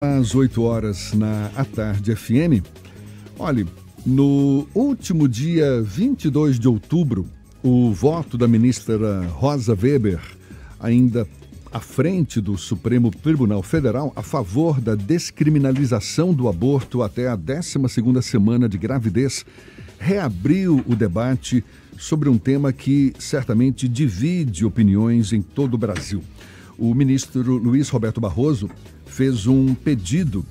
Às 8 horas à tarde FM. Olha, no último dia 22 de outubro, o voto da ministra Rosa Weber, ainda à frente do Supremo Tribunal Federal, a favor da descriminalização do aborto até a 12ª semana de gravidez, reabriu o debate sobre um tema que certamente divide opiniões em todo o Brasil. O ministro Luiz Roberto Barroso fez um pedido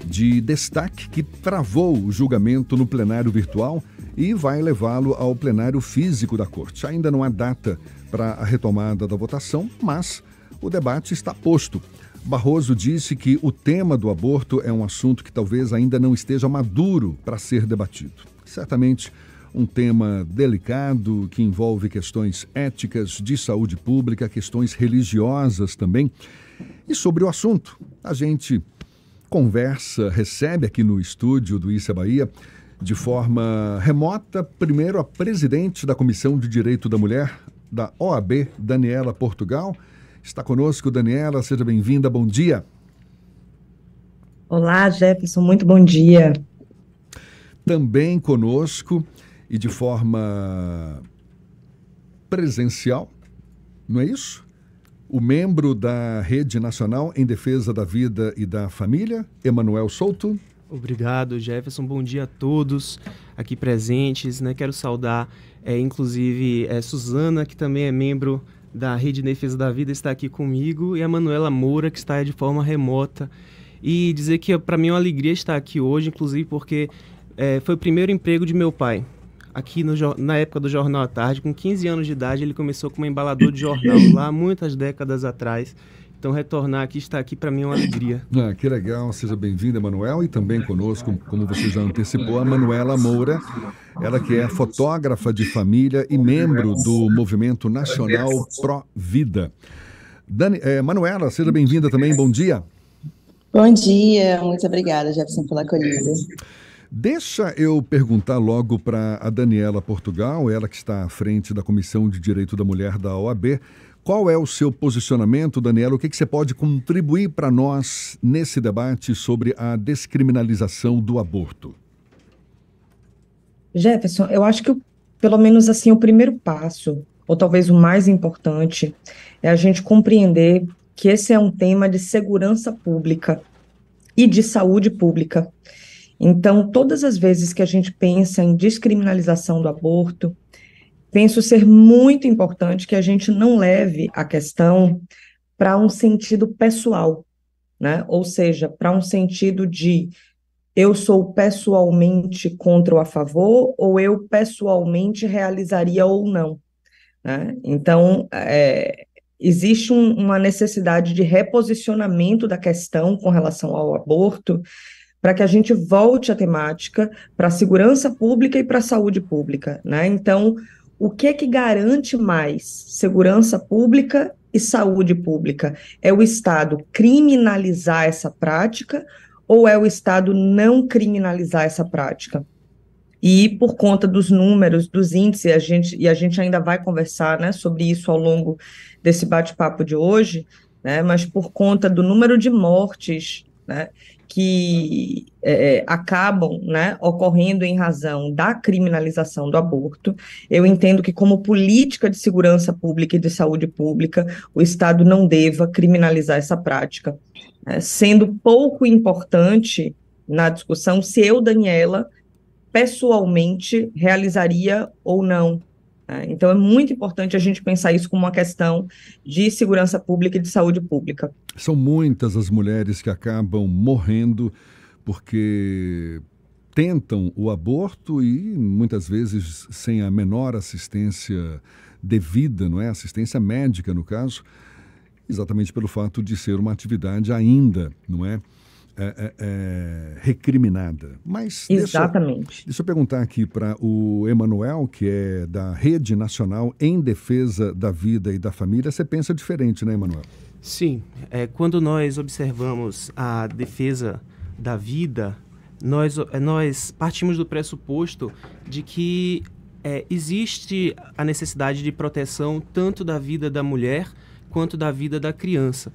de destaque que travou o julgamento no plenário virtual e vai levá-lo ao plenário físico da Corte. Ainda não há data para a retomada da votação, mas o debate está posto. Barroso disse que o tema do aborto é um assunto que talvez ainda não esteja maduro para ser debatido. Certamente um tema delicado que envolve questões éticas, de saúde pública, questões religiosas também. E sobre o assunto, a gente conversa, recebe aqui no estúdio do Issa Bahia, de forma remota, primeiro a presidente da Comissão de Direito da Mulher da OAB, Daniela Portugal. Está conosco, Daniela, seja bem-vinda, bom dia. Olá, Jefferson, muito bom dia. Também conosco e de forma presencial, não é isso? O membro da Rede Nacional em Defesa da Vida e da Família, Emanuel Souto. Obrigado, Jefferson. Bom dia a todos aqui presentes, né? Quero saudar, inclusive, Suzana, que também é membro da Rede Defesa da Vida, está aqui comigo, e a Manuela Moura, que está de forma remota. E dizer que para mim é uma alegria estar aqui hoje, inclusive porque foi o primeiro emprego de meu pai. Aqui na época do Jornal à Tarde, com 15 anos de idade, ele começou como embalador de jornal, lá muitas décadas atrás. Então, retornar aqui, estar aqui, para mim é uma alegria. Que legal, seja bem-vinda, Emanuel, e também conosco, como você já antecipou, a Manuela Moura, ela que é fotógrafa de família e membro do Movimento Nacional Pró Vida. Manuela, seja bem-vinda também, bom dia. Bom dia, muito obrigada, Jefferson, pela acolhida. Deixa eu perguntar logo para a Daniela Portugal, ela que está à frente da Comissão de Direito da Mulher da OAB. Qual é o seu posicionamento, Daniela? O que você pode contribuir para nós nesse debate sobre a descriminalização do aborto? Jefferson, eu acho que pelo menos assim o primeiro passo, ou talvez o mais importante, é a gente compreender que esse é um tema de segurança pública e de saúde pública. Então, todas as vezes que a gente pensa em descriminalização do aborto, penso ser muito importante que a gente não leve a questão para um sentido pessoal, né? Ou seja, para um sentido de eu sou pessoalmente contra ou a favor, ou eu pessoalmente realizaria ou não, né? Então, existe uma necessidade de reposicionamento da questão com relação ao aborto, para que a gente volte à temática para a segurança pública e para a saúde pública, né? Então, o que garante mais segurança pública e saúde pública? É o Estado criminalizar essa prática ou é o Estado não criminalizar essa prática? E por conta dos números, dos índices, a gente ainda vai conversar, né, sobre isso ao longo desse bate-papo de hoje, né, mas por conta do número de mortes, né, que acabam, né, ocorrendo em razão da criminalização do aborto, eu entendo que como política de segurança pública e de saúde pública, o Estado não deva criminalizar essa prática, né, sendo pouco importante na discussão se eu, Daniela, pessoalmente realizaria ou não. Então, é muito importante a gente pensar isso como uma questão de segurança pública e de saúde pública. São muitas as mulheres que acabam morrendo porque tentam o aborto e muitas vezes sem a menor assistência devida, não é? Assistência médica, no caso, exatamente pelo fato de ser uma atividade ainda, não é? Recriminada. Mas exatamente. Deixa eu perguntar aqui para o Emanuel, que é da Rede Nacional em Defesa da Vida e da Família. Você pensa diferente, né, Emanuel? Sim. Quando nós observamos a defesa da vida, nós partimos do pressuposto de que existe a necessidade de proteção tanto da vida da mulher quanto da vida da criança.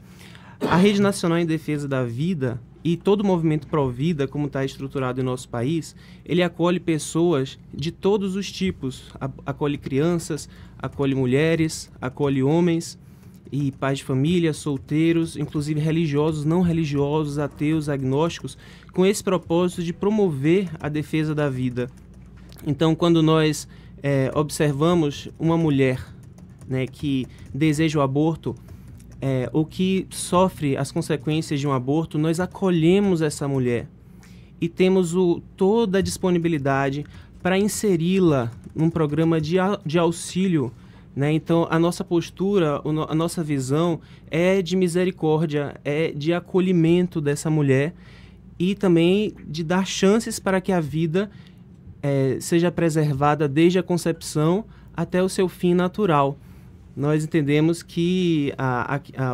A Rede Nacional em Defesa da Vida e todo o movimento Provida, como está estruturado em nosso país, ele acolhe pessoas de todos os tipos, acolhe crianças, acolhe mulheres, acolhe homens e pais de família, solteiros, inclusive religiosos, não religiosos, ateus, agnósticos, com esse propósito de promover a defesa da vida. Então, quando nós observamos uma mulher, né, que deseja o aborto, ou que sofre as consequências de um aborto, nós acolhemos essa mulher e temos toda a disponibilidade para inseri-la num programa de auxílio, né? Então, a nossa postura, a nossa visão é de misericórdia, é de acolhimento dessa mulher e também de dar chances para que a vida seja preservada desde a concepção até o seu fim natural. Nós entendemos que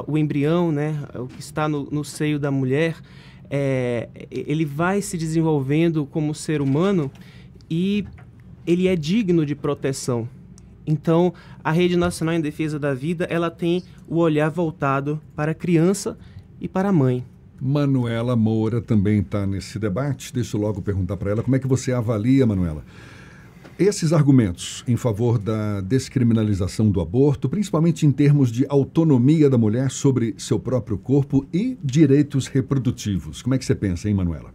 o embrião, né, o que está no seio da mulher, ele vai se desenvolvendo como ser humano e ele é digno de proteção. Então, a Rede Nacional em Defesa da Vida, ela tem o olhar voltado para a criança e para a mãe. Manuela Moura também está nesse debate. Deixa eu logo perguntar para ela como é que você avalia, Manuela, esses argumentos em favor da descriminalização do aborto, principalmente em termos de autonomia da mulher sobre seu próprio corpo e direitos reprodutivos. Como é que você pensa, hein, Manuela?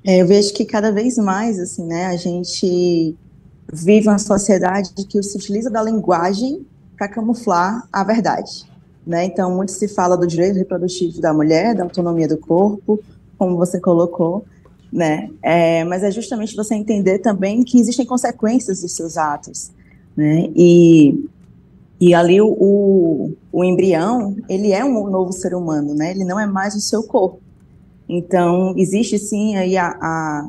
Eu vejo que cada vez mais, assim, né, a gente vive uma sociedade que se utiliza da linguagem para camuflar a verdade, né? Então, muito se fala do direito reprodutivo da mulher, da autonomia do corpo, como você colocou, né? Mas é justamente você entender também que existem consequências dos seus atos, né? E ali o embrião, ele é um novo ser humano, né? Ele não é mais o seu corpo. Então, existe sim aí a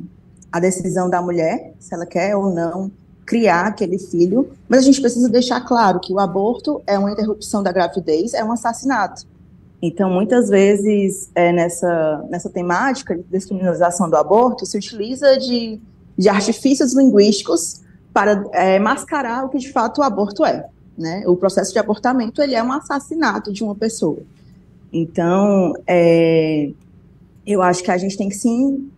decisão da mulher, se ela quer ou não criar aquele filho, mas a gente precisa deixar claro que o aborto é uma interrupção da gravidez, é um assassinato. Então, muitas vezes, nessa temática de descriminalização do aborto, se utiliza de artifícios linguísticos para mascarar o que, de fato, o aborto é, né? O processo de abortamento, ele é um assassinato de uma pessoa. Então, eu acho que a gente tem que, sim,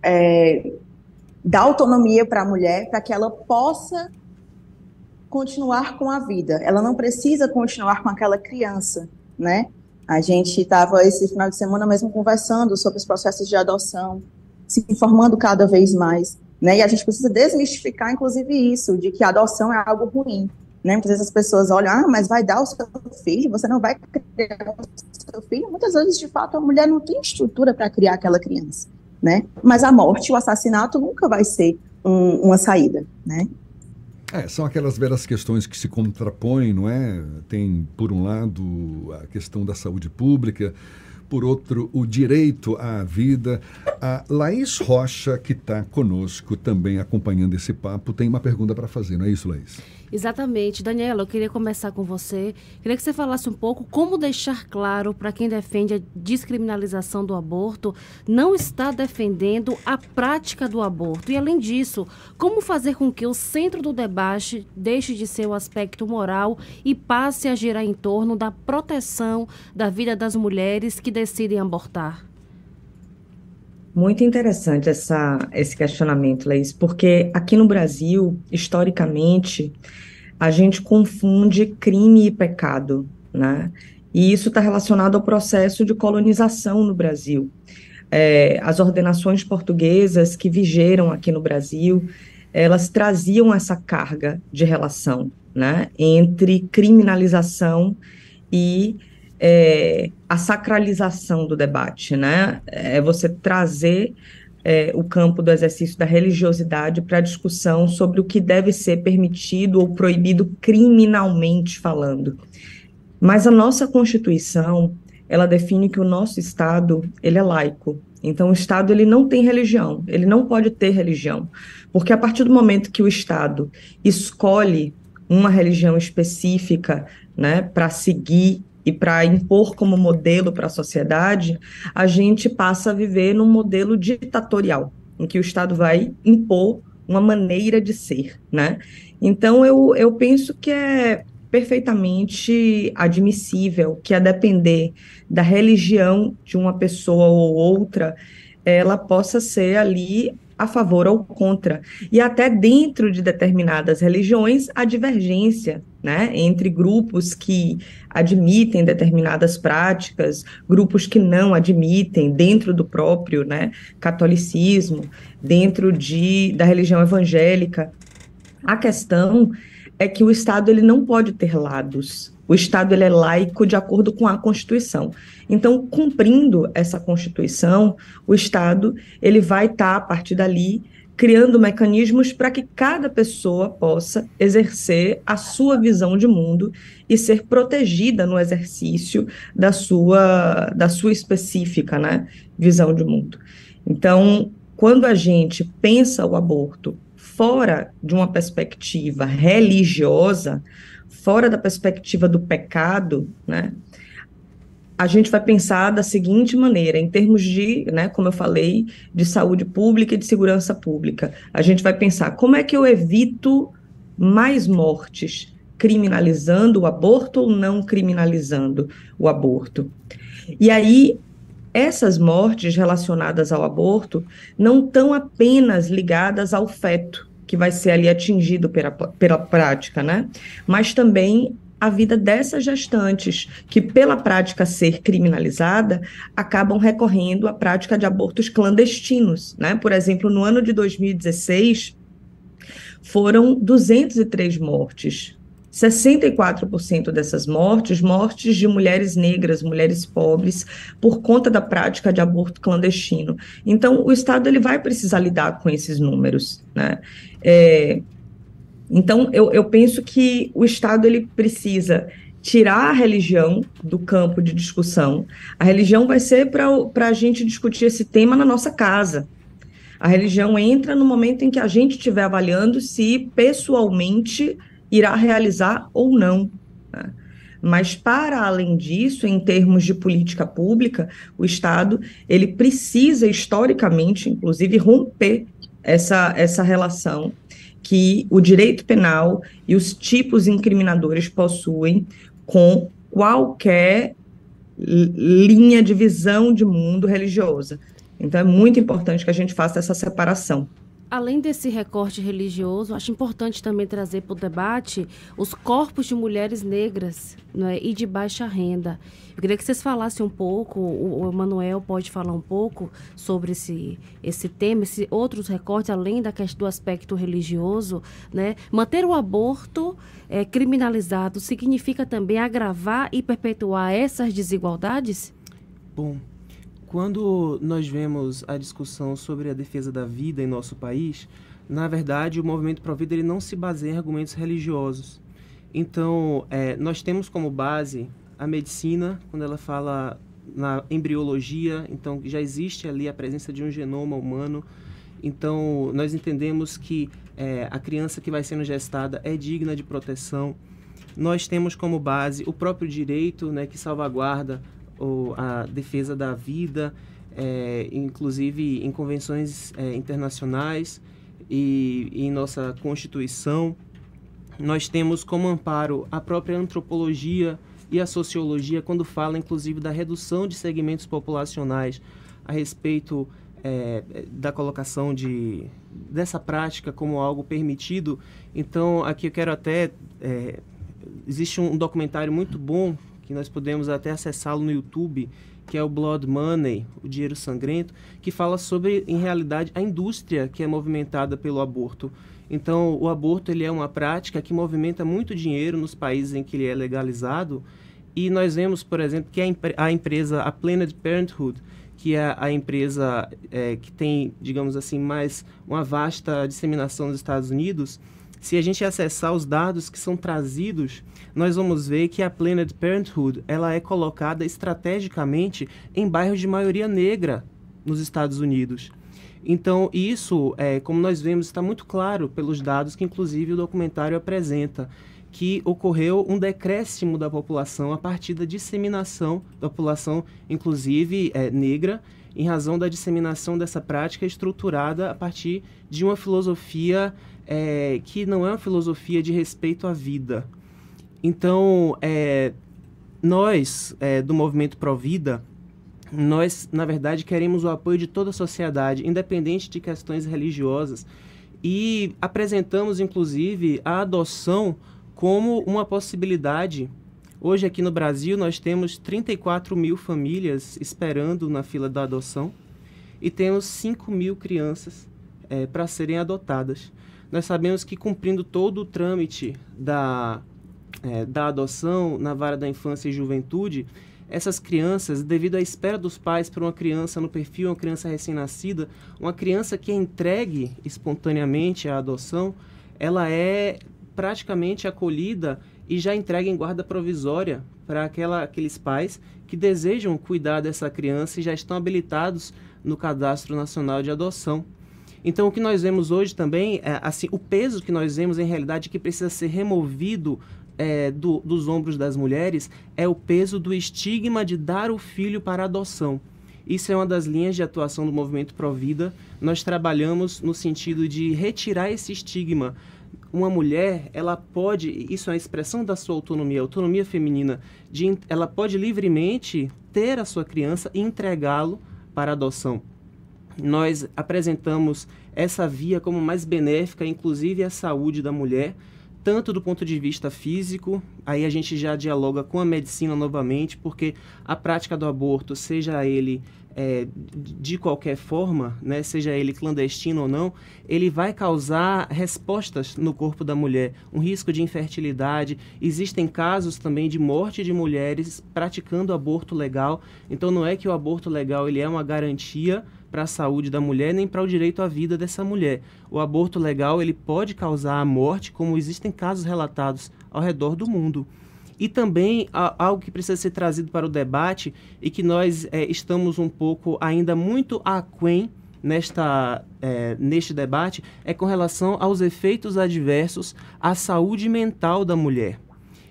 dar autonomia para a mulher, para que ela possa continuar com a vida. Ela não precisa continuar com aquela criança, né? A gente estava esse final de semana mesmo conversando sobre os processos de adoção, se informando cada vez mais, né? E a gente precisa desmistificar, inclusive, isso, de que a adoção é algo ruim, né? Muitas vezes as pessoas olham, mas vai dar o seu filho, você não vai criar o seu filho. Muitas vezes, de fato, a mulher não tem estrutura para criar aquela criança, né? Mas a morte, o assassinato nunca vai ser uma saída, né? São aquelas velhas questões que se contrapõem, não é? Tem, por um lado, a questão da saúde pública, por outro, o direito à vida. A Laís Rocha, que está conosco também acompanhando esse papo, tem uma pergunta para fazer, não é isso, Laís? Exatamente. Daniela, eu queria começar com você. Queria que você falasse um pouco como deixar claro para quem defende a descriminalização do aborto, não está defendendo a prática do aborto. E, além disso, como fazer com que o centro do debate deixe de ser o aspecto moral e passe a girar em torno da proteção da vida das mulheres que decidem abortar? Muito interessante esse questionamento, Laís, porque aqui no Brasil, historicamente, a gente confunde crime e pecado, né? E isso está relacionado ao processo de colonização no Brasil. As ordenações portuguesas que vigeram aqui no Brasil, elas traziam essa carga de relação, né, entre criminalização e a sacralização do debate, né? Você trazer o campo do exercício da religiosidade para a discussão sobre o que deve ser permitido ou proibido criminalmente falando. Mas a nossa Constituição, ela define que o nosso Estado, ele é laico. Então, o Estado, ele não tem religião, ele não pode ter religião, porque a partir do momento que o Estado escolhe uma religião específica, né, para seguir e para impor como modelo para a sociedade, a gente passa a viver num modelo ditatorial, em que o Estado vai impor uma maneira de ser, né? Então, eu penso que perfeitamente admissível que, a depender da religião de uma pessoa ou outra, ela possa ser ali a favor ou contra. E até dentro de determinadas religiões, há divergência, né, entre grupos que admitem determinadas práticas, grupos que não admitem, dentro do próprio, né, catolicismo, dentro da religião evangélica. A questão é que o Estado ele não pode ter lados. O Estado ele é laico de acordo com a Constituição. Então, cumprindo essa Constituição, o Estado ele vai estar, a partir dali, criando mecanismos para que cada pessoa possa exercer a sua visão de mundo e ser protegida no exercício da sua específica, né, visão de mundo. Então, quando a gente pensa o aborto fora de uma perspectiva religiosa, fora da perspectiva do pecado, né, a gente vai pensar da seguinte maneira, em termos de, né, como eu falei, de saúde pública e de segurança pública. A gente vai pensar, como é que eu evito mais mortes? Criminalizando o aborto ou não criminalizando o aborto? E aí, essas mortes relacionadas ao aborto não estão apenas ligadas ao feto, que vai ser ali atingido pela prática, né? Mas também a vida dessas gestantes, que pela prática ser criminalizada, acabam recorrendo à prática de abortos clandestinos, né? Por exemplo, no ano de 2016, foram 203 mortes. 64% dessas mortes de mulheres negras, mulheres pobres, por conta da prática de aborto clandestino. Então, o Estado ele vai precisar lidar com esses números, né? Então, eu penso que o Estado ele precisa tirar a religião do campo de discussão. A religião vai ser para a gente discutir esse tema na nossa casa. A religião entra no momento em que a gente estiver avaliando se pessoalmente irá realizar ou não, né? Mas, para além disso, em termos de política pública, o Estado ele precisa, historicamente, inclusive, romper essa relação que o direito penal e os tipos incriminadores possuem com qualquer linha de visão de mundo religiosa. Então, é muito importante que a gente faça essa separação. Além desse recorte religioso, acho importante também trazer para o debate os corpos de mulheres negras, né, e de baixa renda. Eu queria que vocês falassem um pouco, o Emanuel pode falar um pouco sobre esse tema, esses outros recortes, além do aspecto religioso, né? Manter o aborto criminalizado significa também agravar e perpetuar essas desigualdades? Bom, quando nós vemos a discussão sobre a defesa da vida em nosso país, na verdade, o movimento Pró-Vida ele não se baseia em argumentos religiosos. Então, nós temos como base a medicina, quando ela fala na embriologia, então já existe ali a presença de um genoma humano. Então, nós entendemos que a criança que vai sendo gestada é digna de proteção. Nós temos como base o próprio direito, né, que salvaguarda a defesa da vida, inclusive em convenções internacionais e em nossa Constituição. Nós temos como amparo a própria antropologia e a sociologia, quando fala inclusive da redução de segmentos populacionais a respeito da colocação dessa prática como algo permitido. Então, aqui eu quero até... existe um documentário muito bom que nós podemos até acessá-lo no YouTube, que é o Blood Money, o Dinheiro Sangrento, que fala sobre, em realidade, a indústria que é movimentada pelo aborto. Então, o aborto ele é uma prática que movimenta muito dinheiro nos países em que ele é legalizado, e nós vemos, por exemplo, que a empresa, a Planned Parenthood, que é a empresa que tem, digamos assim, mais uma vasta disseminação nos Estados Unidos. Se a gente acessar os dados que são trazidos, nós vamos ver que a Planned Parenthood ela é colocada estrategicamente em bairros de maioria negra nos Estados Unidos. Então, isso, como nós vemos, está muito claro pelos dados que, inclusive, o documentário apresenta, que ocorreu um decréscimo da população a partir da disseminação da população, inclusive negra, em razão da disseminação dessa prática estruturada a partir de uma filosofia que não é uma filosofia de respeito à vida. Então, nós, do Movimento Provida, nós, na verdade, queremos o apoio de toda a sociedade, independente de questões religiosas, e apresentamos, inclusive, a adoção como uma possibilidade. Hoje, aqui no Brasil, nós temos 34 mil famílias esperando na fila da adoção e temos 5 mil crianças para serem adotadas. Nós sabemos que, cumprindo todo o trâmite da adoção na vara da infância e juventude, essas crianças, devido à espera dos pais por uma criança no perfil, uma criança recém-nascida, uma criança que é entregue espontaneamente à adoção, ela é praticamente acolhida e já entregue em guarda provisória para aqueles pais que desejam cuidar dessa criança e já estão habilitados no Cadastro Nacional de Adoção. Então, o que nós vemos hoje também, o peso que nós vemos, em realidade, que precisa ser removido dos ombros das mulheres, é o peso do estigma de dar o filho para adoção. Isso é uma das linhas de atuação do Movimento Provida. Nós trabalhamos no sentido de retirar esse estigma. Uma mulher, ela pode, isso é uma expressão da sua autonomia feminina, ela pode livremente ter a sua criança e entregá-lo para adoção. Nós apresentamos essa via como mais benéfica, inclusive à saúde da mulher, tanto do ponto de vista físico, aí a gente já dialoga com a medicina novamente, porque a prática do aborto, seja ele de qualquer forma, né, seja ele clandestino ou não, ele vai causar respostas no corpo da mulher, um risco de infertilidade. Existem casos também de morte de mulheres praticando aborto legal. Então não é que o aborto legal ele é uma garantia para a saúde da mulher, nem para o direito à vida dessa mulher. O aborto legal ele pode causar a morte, como existem casos relatados ao redor do mundo. E também algo que precisa ser trazido para o debate e que nós estamos um pouco ainda muito aquém neste debate é com relação aos efeitos adversos à saúde mental da mulher.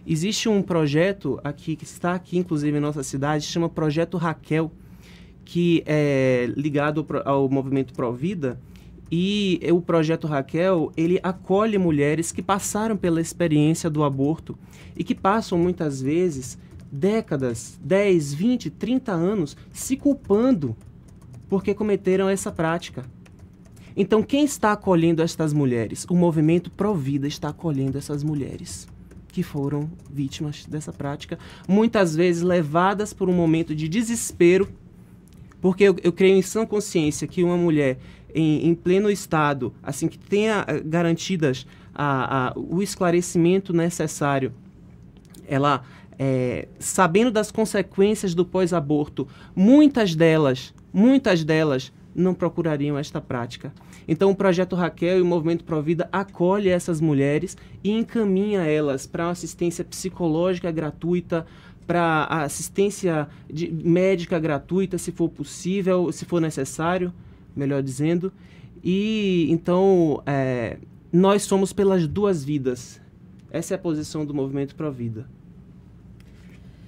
Existe um projeto aqui, que está aqui inclusive em nossa cidade, se chama Projeto Raquel, que é ligado ao Movimento Provida, e o Projeto Raquel, ele acolhe mulheres que passaram pela experiência do aborto e que passam muitas vezes décadas, 10, 20, 30 anos se culpando porque cometeram essa prática. Então, quem está acolhendo estas mulheres? O Movimento Provida está acolhendo essas mulheres que foram vítimas dessa prática, muitas vezes levadas por um momento de desespero, porque eu creio em sã consciência que uma mulher em pleno estado, assim, que tenha garantidas o esclarecimento necessário, ela, sabendo das consequências do pós-aborto, muitas delas não procurariam esta prática. Então, o Projeto Raquel e o Movimento Provida acolhe essas mulheres e encaminha elas para uma assistência psicológica gratuita, para assistência médica gratuita, se for possível, se for necessário, melhor dizendo. E então nós somos pelas duas vidas. Essa é a posição do Movimento Provida.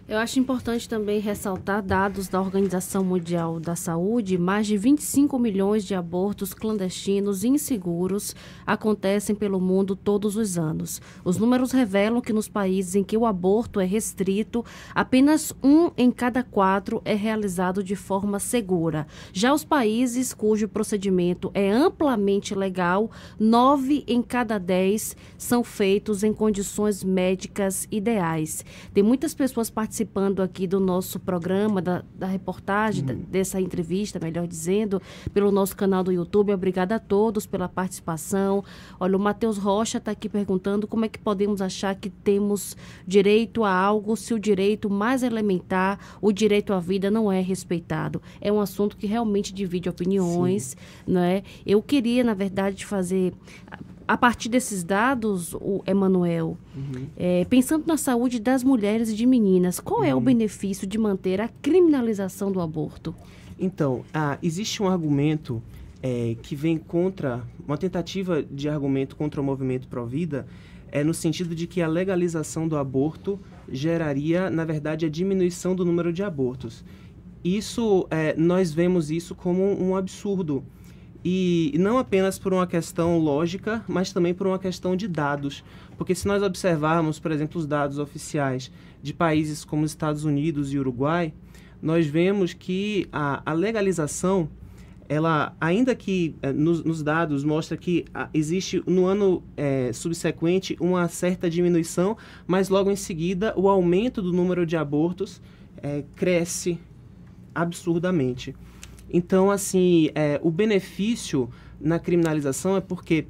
Eu acho importante também ressaltar dados da Organização Mundial da Saúde. Mais de 25 milhões de abortos clandestinos e inseguros acontecem pelo mundo todos os anos. Os números revelam que nos países em que o aborto é restrito, apenas 1 em cada 4 é realizado de forma segura. Já os países cujo procedimento é amplamente legal, 9 em cada 10 são feitos em condições médicas ideais. Tem muitas pessoas participando aqui do nosso programa, da reportagem, dessa entrevista, melhor dizendo, pelo nosso canal do YouTube. Obrigada a todos pela participação. Olha, o Matheus Rocha está aqui perguntando como é que podemos achar que temos direito a algo se o direito mais elementar, o direito à vida, não é respeitado. É um assunto que realmente divide opiniões, não é? Eu queria, na verdade, fazer... A partir desses dados, o Emanuel, pensando na saúde das mulheres e de meninas, qual é o benefício de manter a criminalização do aborto? Então, existe um argumento que vem contra, uma tentativa de argumento contra o Movimento Provida, no sentido de que a legalização do aborto geraria, na verdade, a diminuição do número de abortos. Nós vemos isso como um absurdo. e não apenas por uma questão lógica, mas também por uma questão de dados. Porque se nós observarmos, por exemplo, os dados oficiais de países como os Estados Unidos e Uruguai, nós vemos que a legalização, ela, ainda que nos dados mostra que existe no ano subsequente uma certa diminuição, mas logo em seguida o aumento do número de abortos cresce absurdamente. Então, assim, o benefício na criminalização é porque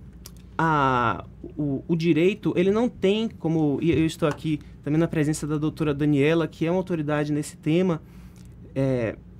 o direito, ele não tem como... E eu estou aqui também na presença da doutora Daniela, que é uma autoridade nesse tema,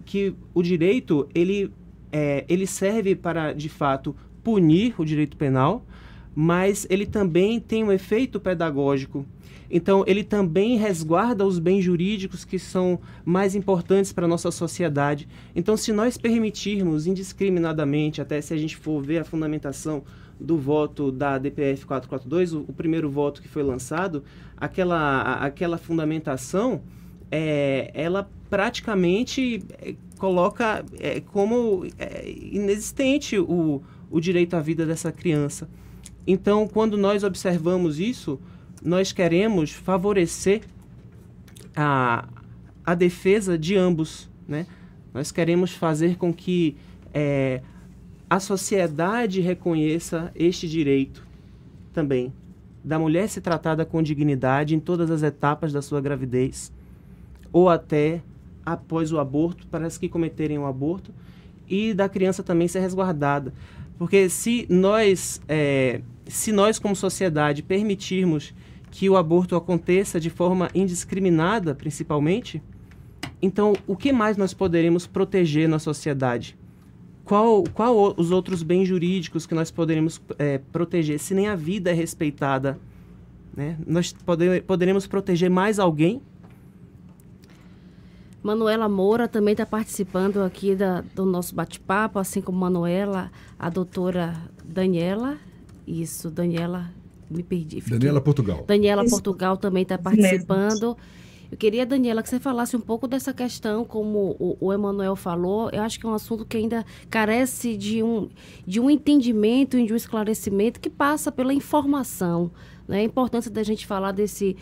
que o direito, ele serve para, de fato, punir o direito penal, mas ele também tem um efeito pedagógico. Então, ele também resguarda os bens jurídicos que são mais importantes para a nossa sociedade. Então, se nós permitirmos indiscriminadamente, até se a gente for ver a fundamentação do voto da DPF 442, o primeiro voto que foi lançado, aquela fundamentação, ela praticamente coloca como inexistente o direito à vida dessa criança. Então, quando nós observamos isso, nós queremos favorecer a defesa de ambos, né? Nós queremos fazer com que a sociedade reconheça este direito também, da mulher ser tratada com dignidade em todas as etapas da sua gravidez, ou até após o aborto, para as que cometerem o aborto, e da criança também ser resguardada. Porque se nós como sociedade permitirmos que o aborto aconteça de forma indiscriminada, principalmente, então o que mais nós poderemos proteger na sociedade? Qual os outros bens jurídicos que nós poderemos proteger, se nem a vida é respeitada, né? Nós poderemos proteger mais alguém? Manuela Moura também está participando aqui do nosso bate-papo, assim como Manuela, a doutora Daniela. Isso, Daniela, me perdi. Daniela Portugal. Daniela Portugal também está participando. Eu queria, Daniela, que você falasse um pouco dessa questão, como o Emanuel falou. Eu acho que é um assunto que ainda carece de um entendimento e de um esclarecimento que passa pela informação. É importante da gente falar desse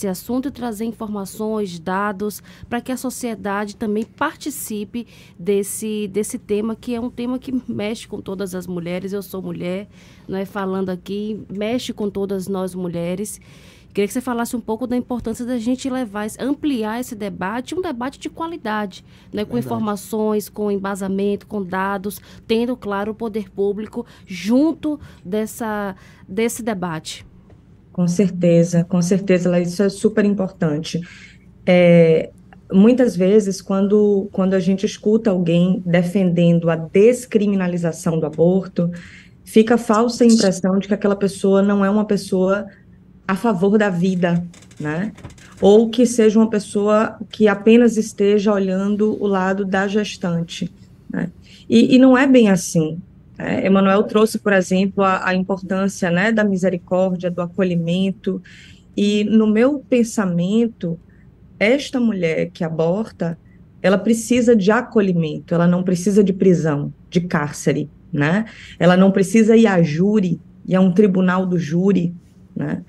assunto e trazer informações, dados, para que a sociedade também participe desse tema, que é um tema que mexe com todas as mulheres. Eu sou mulher, falando aqui, mexe com todas nós mulheres. Queria que você falasse um pouco da importância da gente ampliar esse debate, um debate de qualidade, com informações, com embasamento, com dados, tendo, claro, o poder público junto desse debate. Com certeza, isso é super importante. Muitas vezes, quando a gente escuta alguém defendendo a descriminalização do aborto, fica a falsa impressão de que aquela pessoa não é uma pessoa a favor da vida, né? Ou que seja uma pessoa que apenas esteja olhando o lado da gestante, né? E não é bem assim. Emanuel trouxe, por exemplo, a importância, né, da misericórdia, do acolhimento, e no meu pensamento, esta mulher que aborta, ela precisa de acolhimento, ela não precisa de prisão, de cárcere, né? Ela não precisa ir a júri, e a um tribunal do júri, né,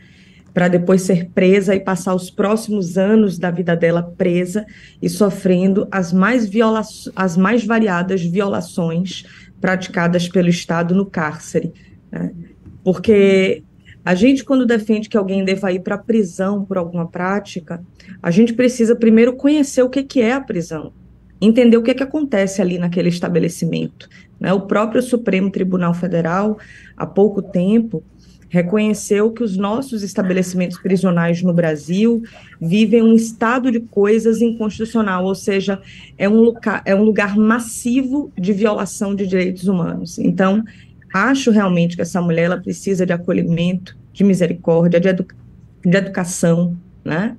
para depois ser presa e passar os próximos anos da vida dela presa e sofrendo as mais variadas violações praticadas pelo Estado no cárcere, né? Porque a gente, quando defende que alguém deva ir para a prisão por alguma prática, a gente precisa primeiro conhecer o que é a prisão, entender o que acontece ali naquele estabelecimento, né? O próprio Supremo Tribunal Federal, há pouco tempo, reconheceu que os nossos estabelecimentos prisionais no Brasil vivem um estado de coisas inconstitucional, ou seja, é um lugar massivo de violação de direitos humanos. Então, acho realmente que essa mulher ela precisa de acolhimento, de misericórdia, de educação, né?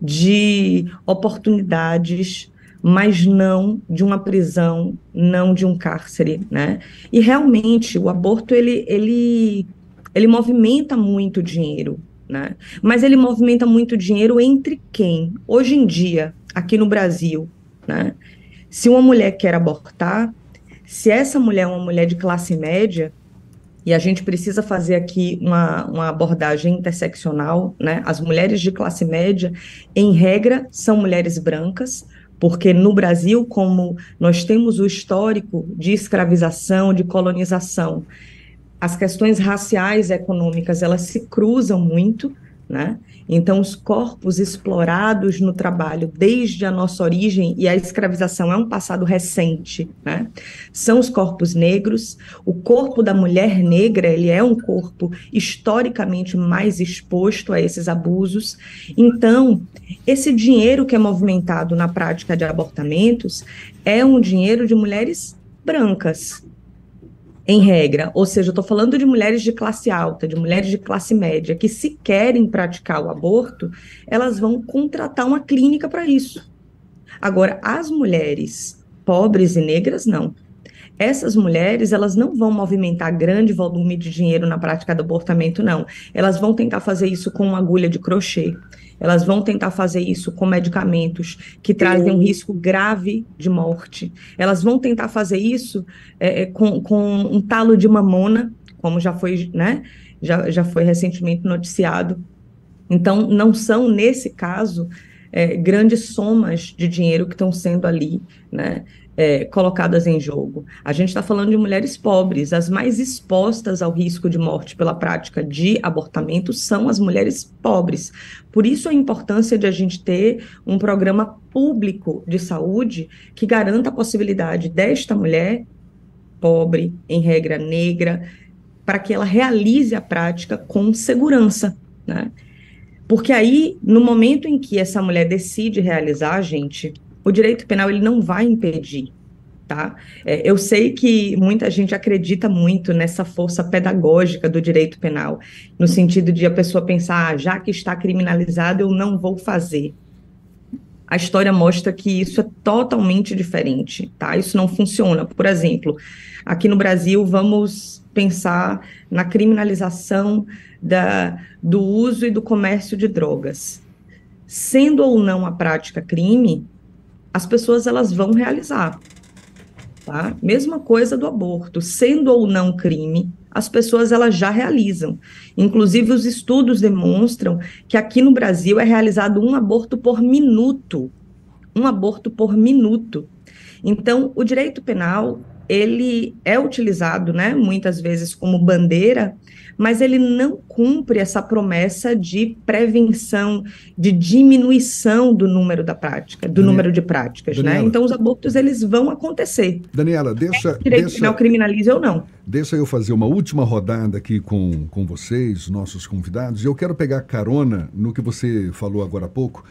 De oportunidades, mas não de uma prisão, não de um cárcere, né? E realmente o aborto ele movimenta muito dinheiro, né? Mas ele movimenta muito dinheiro entre quem? Hoje em dia, aqui no Brasil, né? Se uma mulher quer abortar, Se essa mulher é uma mulher de classe média, e a gente precisa fazer aqui uma abordagem interseccional, né? As mulheres de classe média, em regra, são mulheres brancas, porque no Brasil, como nós temos o histórico de escravização, de colonização, as questões raciais e econômicas, elas se cruzam muito, né? Então, os corpos explorados no trabalho desde a nossa origem, e a escravização é um passado recente, né? São os corpos negros. O corpo da mulher negra, ele é um corpo historicamente mais exposto a esses abusos. Então, esse dinheiro que é movimentado na prática de abortamentos é um dinheiro de mulheres brancas, em regra, ou seja, eu estou falando de mulheres de classe alta, de mulheres de classe média, que se querem praticar o aborto, elas vão contratar uma clínica para isso. Agora, as mulheres pobres e negras, não. Essas mulheres, elas não vão movimentar grande volume de dinheiro na prática do abortamento, não. Elas vão tentar fazer isso com uma agulha de crochê. Elas vão tentar fazer isso com medicamentos que trazem um risco grave de morte. Elas vão tentar fazer isso com um talo de mamona, como já foi, né? Já foi recentemente noticiado. Então, não são, nesse caso, grandes somas de dinheiro que estão sendo ali, né? Colocadas em jogo. A gente está falando de mulheres pobres, as mais expostas ao risco de morte pela prática de abortamento são as mulheres pobres. Por isso a importância de a gente ter um programa público de saúde que garanta a possibilidade desta mulher pobre, em regra negra, para que ela realize a prática com segurança, né? Porque aí, no momento em que essa mulher decide realizar, gente, o direito penal ele não vai impedir, tá? Eu sei que muita gente acredita muito nessa força pedagógica do direito penal, no sentido de a pessoa pensar, já que está criminalizado, eu não vou fazer. A história mostra que isso é totalmente diferente, tá? Isso não funciona. Por exemplo, aqui no Brasil, vamos pensar na criminalização do uso e do comércio de drogas. Sendo ou não a prática crime, as pessoas elas vão realizar, tá? Mesma coisa do aborto, sendo ou não crime, as pessoas elas já realizam. Inclusive os estudos demonstram que aqui no Brasil é realizado um aborto por minuto. Então, o direito penal, ele é utilizado, né, muitas vezes como bandeira, mas ele não cumpre essa promessa de prevenção, de diminuição do número da prática, número de práticas, Daniela, né? Então, os abortos, eles vão acontecer. Daniela, deixa... O direito penal criminaliza ou não. Deixa eu fazer uma última rodada aqui com vocês, nossos convidados, e eu quero pegar carona no que você falou agora há pouco,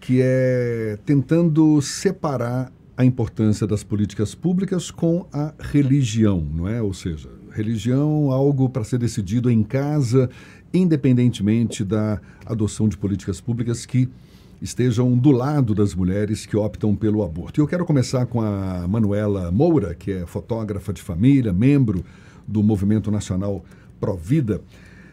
que é tentando separar a importância das políticas públicas com a religião, não é? Ou seja, religião, algo para ser decidido em casa, independentemente da adoção de políticas públicas que estejam do lado das mulheres que optam pelo aborto. E eu quero começar com a Manuela Moura, que é fotógrafa de família, membro do Movimento Nacional Pró Vida,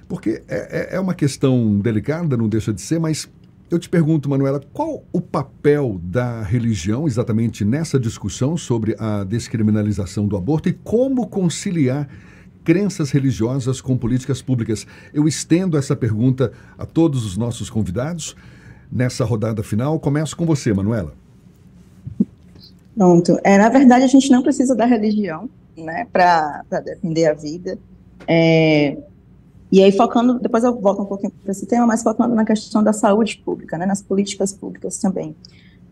porque é uma questão delicada, não deixa de ser, mas eu te pergunto, Manuela, qual o papel da religião exatamente nessa discussão sobre a descriminalização do aborto e como conciliar crenças religiosas com políticas públicas? Eu estendo essa pergunta a todos os nossos convidados nessa rodada final. Começo com você, Manuela. Pronto. Na verdade, a gente não precisa da religião, né, para defender a vida. E aí, focando, depois eu volto um pouquinho para esse tema, mas focando na questão da saúde pública, né, nas políticas públicas também.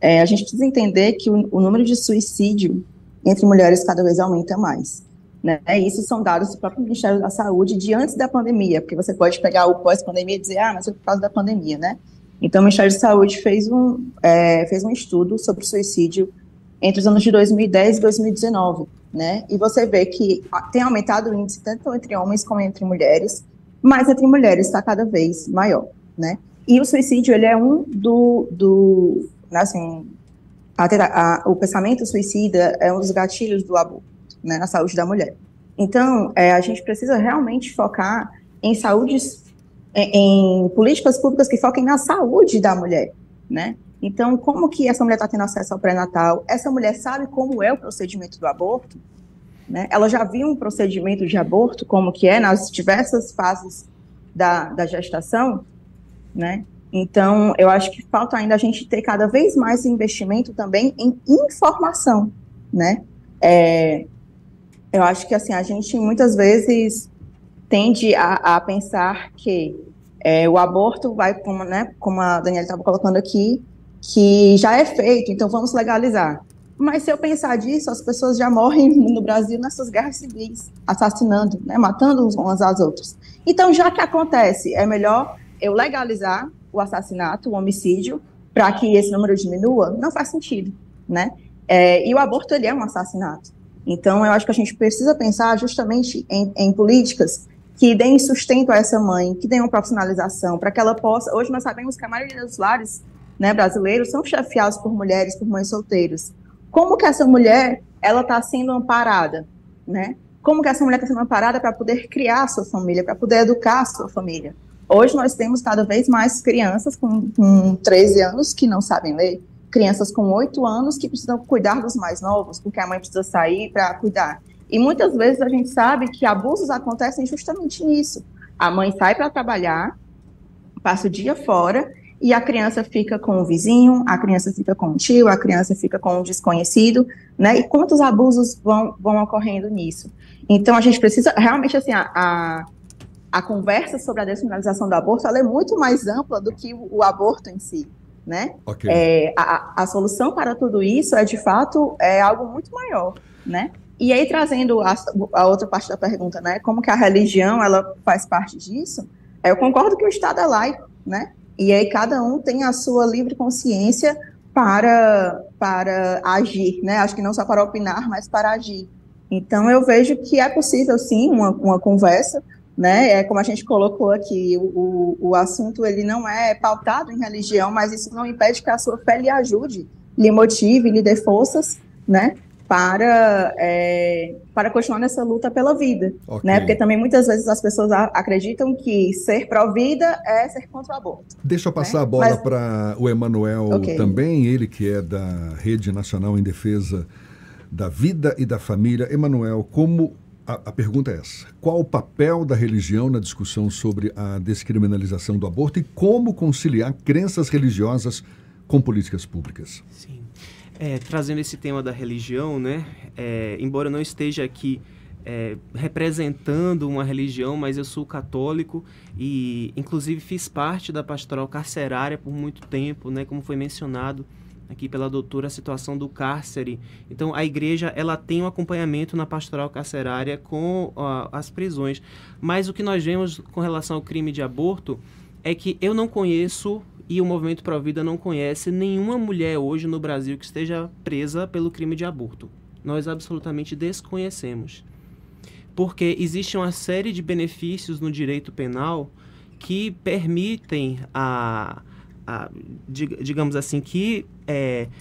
A gente precisa entender que o número de suicídio entre mulheres cada vez aumenta mais, né, e isso são dados do próprio Ministério da Saúde de antes da pandemia, porque você pode pegar o pós-pandemia e dizer, mas foi por causa da pandemia, né? Então, o Ministério da Saúde fez um estudo sobre o suicídio entre os anos de 2010 e 2019, né, e você vê que tem aumentado o índice tanto entre homens como entre mulheres, mas entre mulheres está cada vez maior, né? E o suicídio, ele é um assim, o pensamento suicida é um dos gatilhos do aborto, né, na saúde da mulher. Então, a gente precisa realmente focar em em políticas públicas que foquem na saúde da mulher, né? Então, como que essa mulher está tendo acesso ao pré-natal? Essa mulher sabe como é o procedimento do aborto? né? Ela já viu um procedimento de aborto, como que é, nas diversas fases da gestação, né? Então, eu acho que falta ainda a gente ter cada vez mais investimento também em informação, né? Eu acho que, assim, a gente muitas vezes tende a pensar que o aborto vai, como a Daniela estava colocando aqui, que já é feito, então vamos legalizar. Mas se eu pensar disso, as pessoas já morrem no Brasil nessas guerras civis, assassinando, né, matando umas às outras. Então, já que acontece, é melhor eu legalizar o assassinato, o homicídio, para que esse número diminua? Não faz sentido, né? E o aborto, ele é um assassinato. Então, eu acho que a gente precisa pensar justamente em políticas que deem sustento a essa mãe, que deem uma profissionalização, para que ela possa... Hoje nós sabemos que a maioria dos lares, né, brasileiros são chefiados por mulheres, por mães solteiras. Como que essa mulher, ela está sendo amparada, né? Como que essa mulher está sendo amparada para poder criar a sua família, para poder educar a sua família? Hoje nós temos cada vez mais crianças com 13 anos que não sabem ler, crianças com 8 anos que precisam cuidar dos mais novos, porque a mãe precisa sair para cuidar. E muitas vezes a gente sabe que abusos acontecem justamente nisso. A mãe sai para trabalhar, passa o dia fora, e a criança fica com o vizinho, a criança fica com o tio, a criança fica com o desconhecido, né? E quantos abusos vão ocorrendo nisso? Então, a gente precisa, realmente, assim, a conversa sobre a descriminalização do aborto, ela é muito mais ampla do que o aborto em si, né? Okay. A solução para tudo isso de fato, algo muito maior, né? E aí, trazendo a outra parte da pergunta, né? Como que a religião, ela faz parte disso? Eu concordo que o Estado é laico, né? E aí cada um tem a sua livre consciência para agir, né? Acho que não só para opinar, mas para agir. Então, eu vejo que é possível, sim, uma conversa, né? Como a gente colocou aqui, o assunto, ele não é pautado em religião, mas isso não impede que a sua fé lhe ajude, lhe motive, lhe dê forças, né? Para continuar nessa luta pela vida, okay, né? Porque também muitas vezes as pessoas acreditam que ser pró-vida é ser contra o aborto. Deixa eu passar a bola para o Emanuel também, ele que é da Rede Nacional em Defesa da Vida e da Família. Emanuel, a pergunta é essa: qual o papel da religião na discussão sobre a descriminalização do aborto e como conciliar crenças religiosas com políticas públicas? Sim. Trazendo esse tema da religião, né? Embora eu não esteja aqui representando uma religião, mas eu sou católico e, inclusive, fiz parte da pastoral carcerária por muito tempo, né? Como foi mencionado aqui pela doutora, a situação do cárcere. Então, a igreja, ela tem um acompanhamento na pastoral carcerária com as prisões. Mas o que nós vemos com relação ao crime de aborto é que eu não conheço, e o Movimento Pró Vida não conhece, nenhuma mulher hoje no Brasil que esteja presa pelo crime de aborto. Nós absolutamente desconhecemos. Porque existe uma série de benefícios no direito penal que permitem digamos assim, que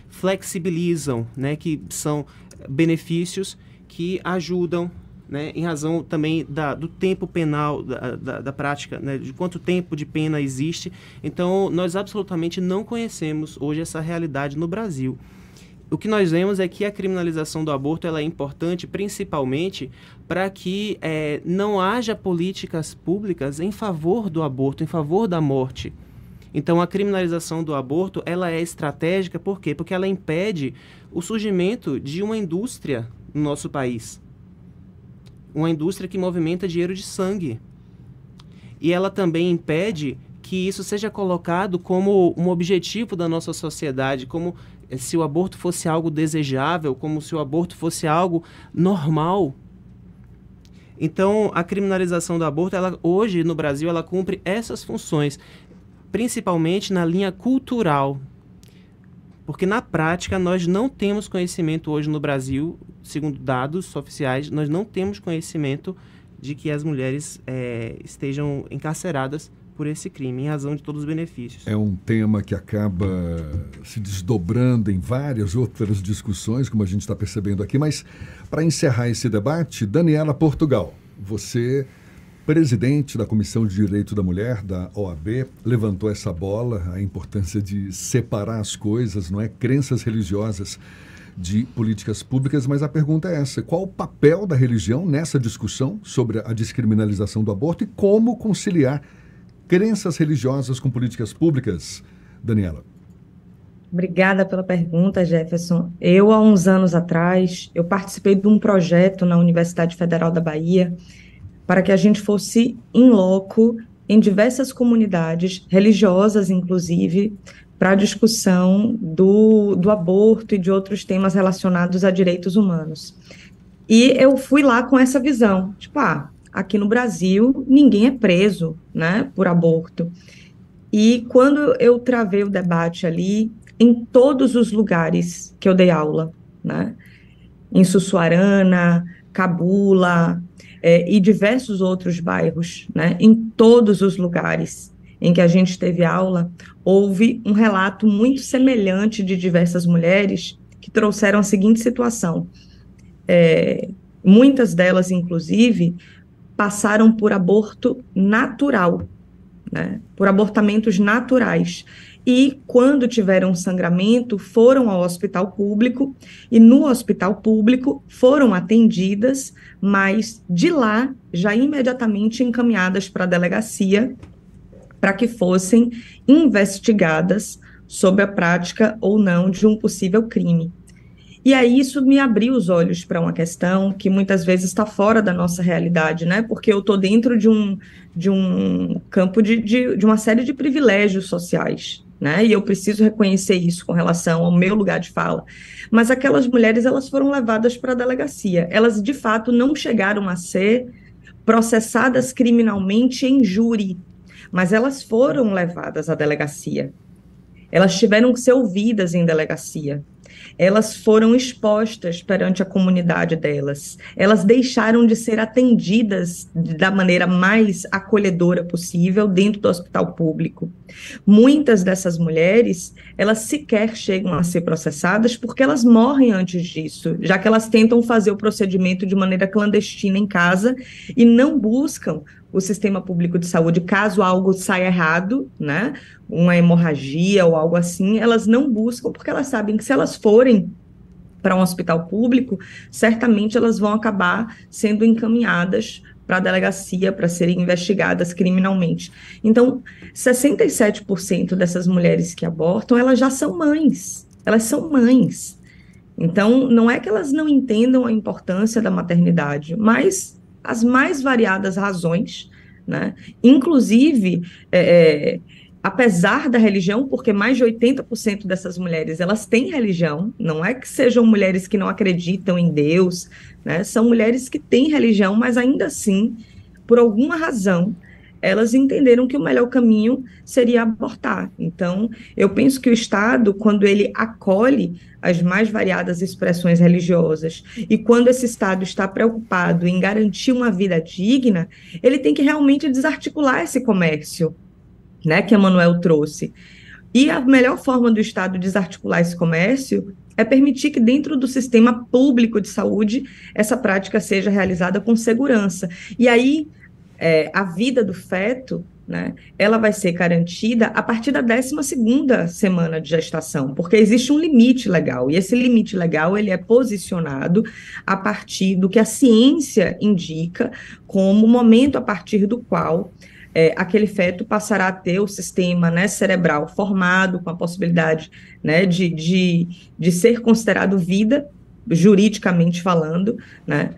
flexibilizam, né, que são benefícios que ajudam, né, em razão também do tempo penal, da prática, né, de quanto tempo de pena existe. Então, nós absolutamente não conhecemos hoje essa realidade no Brasil. O que nós vemos é que a criminalização do aborto ela é importante principalmente para que não haja políticas públicas em favor do aborto, em favor da morte. Então, a criminalização do aborto ela é estratégica, por quê? Porque ela impede o surgimento de uma indústria no nosso país. Uma indústria que movimenta dinheiro de sangue. E ela também impede que isso seja colocado como um objetivo da nossa sociedade, como se o aborto fosse algo desejável, como se o aborto fosse algo normal. Então, a criminalização do aborto, hoje no Brasil, ela cumpre essas funções, principalmente na linha cultural. Porque na prática nós não temos conhecimento hoje no Brasil, segundo dados oficiais, nós não temos conhecimento de que as mulheres estejam encarceradas por esse crime, em razão de todos os benefícios. É um tema que acaba se desdobrando em várias outras discussões, como a gente está percebendo aqui, mas para encerrar esse debate, Daniela Portugal, você, presidente da Comissão de Direito da Mulher, da OAB, levantou essa bola, a importância de separar as coisas, não é? Crenças religiosas de políticas públicas, mas a pergunta é essa: qual o papel da religião nessa discussão sobre a descriminalização do aborto e como conciliar crenças religiosas com políticas públicas? Daniela. Obrigada pela pergunta, Jefferson. Eu, há uns anos atrás, eu participei de um projeto na Universidade Federal da Bahia para que a gente fosse in loco em diversas comunidades, religiosas inclusive, para a discussão do aborto e de outros temas relacionados a direitos humanos. E eu fui lá com essa visão, tipo, aqui no Brasil ninguém é preso, né, por aborto. E quando eu travei o debate ali, em todos os lugares que eu dei aula, né, em Sussuarana, Cabula, e diversos outros bairros, né, em todos os lugares em que a gente teve aula, houve um relato muito semelhante de diversas mulheres que trouxeram a seguinte situação. Muitas delas, inclusive, passaram por aborto natural, né, por abortamentos naturais. E, quando tiveram sangramento, foram ao hospital público, e no hospital público foram atendidas, mas de lá, já imediatamente encaminhadas para a delegacia, para que fossem investigadas sobre a prática ou não de um possível crime. E aí isso me abriu os olhos para uma questão que muitas vezes está fora da nossa realidade, né? Porque eu estou dentro de um campo de uma série de privilégios sociais, né? E eu preciso reconhecer isso com relação ao meu lugar de fala. Mas aquelas mulheres, elas foram levadas para a delegacia. Elas, de fato, não chegaram a ser processadas criminalmente em júri, mas elas foram levadas à delegacia. Elas tiveram que ser ouvidas em delegacia. Elas foram expostas perante a comunidade delas. Elas deixaram de ser atendidas da maneira mais acolhedora possível dentro do hospital público. Muitas dessas mulheres, elas sequer chegam a ser processadas porque elas morrem antes disso, já que elas tentam fazer o procedimento de maneira clandestina em casa e não buscam o sistema público de saúde, caso algo saia errado, né, uma hemorragia ou algo assim, elas não buscam, porque elas sabem que se elas forem para um hospital público, certamente elas vão acabar sendo encaminhadas para a delegacia para serem investigadas criminalmente. Então, 67% dessas mulheres que abortam, elas já são mães, elas são mães. Então, não é que elas não entendam a importância da maternidade, mas as mais variadas razões, né? Inclusive, apesar da religião, porque mais de 80% dessas mulheres, elas têm religião, não é que sejam mulheres que não acreditam em Deus, né? São mulheres que têm religião, mas ainda assim, por alguma razão, elas entenderam que o melhor caminho seria abortar. Então, eu penso que o Estado, quando ele acolhe as mais variadas expressões religiosas, e quando esse Estado está preocupado em garantir uma vida digna, ele tem que realmente desarticular esse comércio, né, que a Manuel trouxe. E a melhor forma do Estado desarticular esse comércio é permitir que dentro do sistema público de saúde essa prática seja realizada com segurança. E aí, a vida do feto, né, ela vai ser garantida a partir da 12ª semana de gestação, porque existe um limite legal, e esse limite legal ele é posicionado a partir do que a ciência indica como o momento a partir do qual aquele feto passará a ter o sistema, né, cerebral formado, com a possibilidade, né, de ser considerado vida, juridicamente falando, né,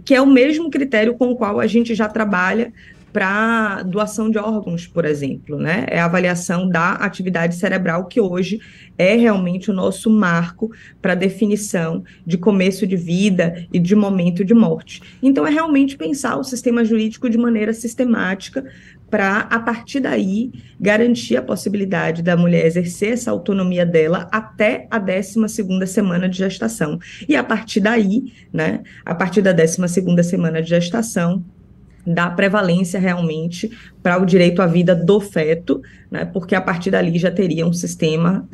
que é o mesmo critério com o qual a gente já trabalha para doação de órgãos, por exemplo, né? É a avaliação da atividade cerebral, que hoje é realmente o nosso marco para definição de começo de vida e de momento de morte. Então, é realmente pensar o sistema jurídico de maneira sistemática para, a partir daí, garantir a possibilidade da mulher exercer essa autonomia dela até a 12ª semana de gestação. E, a partir daí, né, a partir da 12ª semana de gestação, dá prevalência realmente para o direito à vida do feto, né, porque a partir dali já teria um sistema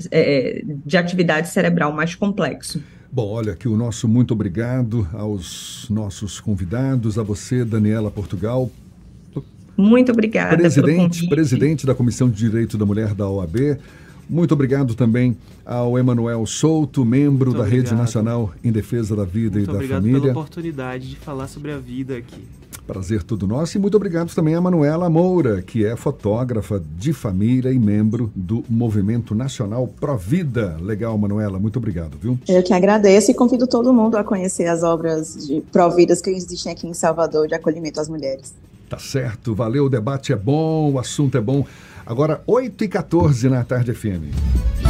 de atividade cerebral mais complexo. Bom, olha, aqui o nosso muito obrigado aos nossos convidados, a você, Daniela Portugal. Muito obrigada pelo convite. Presidente da Comissão de Direito da Mulher da OAB, Muito obrigado também ao Emanuel Souto, membro Muito da Rede obrigado. Nacional em Defesa da Vida Muito e da obrigado Família. pela oportunidade de falar sobre a vida aqui. Prazer todo nosso. E muito obrigado também a Manuela Moura, que é fotógrafa de família e membro do Movimento Nacional Provida. Legal, Manuela, muito obrigado, viu? Eu que agradeço e convido todo mundo a conhecer as obras de Providas que existem aqui em Salvador de acolhimento às mulheres. Tá certo, valeu, o debate é bom, o assunto é bom. Agora, 8h14 na Tarde FM.